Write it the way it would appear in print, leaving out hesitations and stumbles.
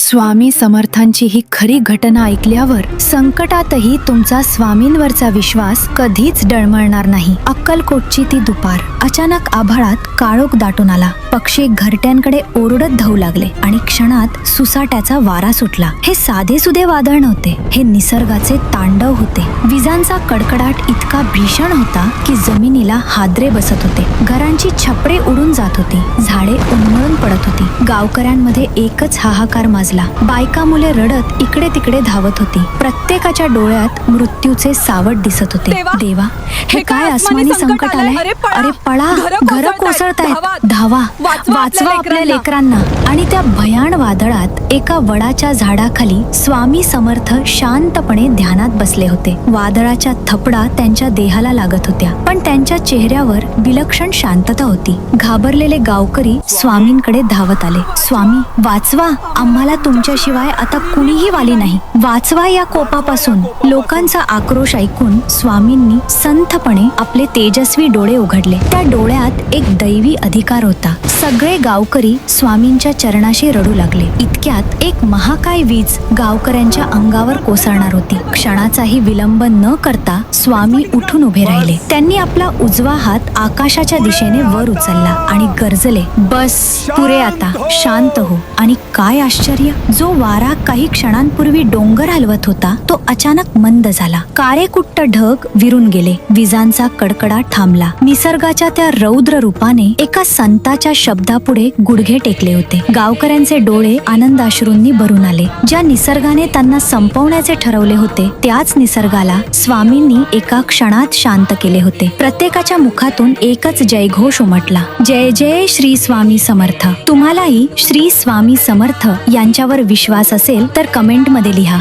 स्वामी समर्थांची ही खरी घटना ऐकल्यावर संकटातही तुमचा स्वामींवरचा विश्वास कधीच डळमळणार नाही. अक्कलकोटची ती दुपार. अचानक आभाळात काळोख दाटून आला. पक्षी घरट्यांकडे ओरडत धावू लागले आणि क्षणात सुसाट्याचा वारा सुटला. हे साधेसुधे वादळ नव्हते, हे निसर्गाचे तांडव होते. विजांचा कडकडाट इतका भीषण होता की जमिनीला हादरे बसत होते. घरांची छपरे उडून जात होती. झाडे उन्मळून पडत होती. गावकऱ्यांमध्ये एकच हाहाकार माजला. बायका मुले रडत इकडे तिकडे धावत होती. प्रत्येकाच्या डोळ्यात मृत्यूचे सावट दिसत होते. देवा, हे काय आसमानी संकट आलंय? अरे पळा, घर कोसळतायत. धावा, वाचवा आपल्या लेकरांना. आणि त्या भयाण वादळात एका वडाच्या झाडाखाली स्वामी समर्थ शांतपणे ध्यानात बसले होते. वादळाच्या थपडा त्यांच्या देहाला लागत होत्या, पण त्यांच्या चेहऱ्यावर विलक्षण शांतता होती. घाबरलेले गावकरी स्वामींकडे धावत आले. स्वामी, वाचवा, आम्हाला तुमच्याशिवाय आता कुणीही वाली नाही. वाचवा या कोपापासून. लोकांचा आक्रोश ऐकून स्वामींनी संथपणे आपले तेजस्वी डोळे उघडले. त्या डोळ्यात एक दैवी अधिकार होता. सगळे गावकरी स्वामींच्या चरणाशी रडू लागले. इतक्यात एक महाकाय वीज गावकऱ्यांच्या अंगावर कोसळणार होती. क्षणाचाही विलंब न करता स्वामी उठून उभे राहिले. त्यांनी आपला उजवा हात आकाशाच्या दिशेने वर उचलला आणि गरजले, बस, पुरे आता, शांत हो. आणि काय आश्चर्य, जो वारा काही क्षणांपूर्वी डोंगर हलवत होता तो अचानक मंद झाला. काळेकुट्ट ढग विरून गेले. विजांचा कडकडाट थांबला. निसर्गाच्या त्या रौद्र रूपाने एका संताच्या शब्दापुढे गुडघे टेकले होते. गावकऱ्यांचे डोळे आनंदाश्रूंनी भरून आले. ज्या निसर्गाने त्यांना संपवण्याचे ठरवले होते त्याच निसर्गाला स्वामींनी एका क्षणात शांत केले होते. प्रत्येकाच्या मुखातून एकच जयघोष उमटला, जय जय श्री स्वामी समर्थ. तुम्हालाही श्री स्वामी समर्थ यांच्यावर विश्वास असेल तर कमेंटमध्ये लिहा.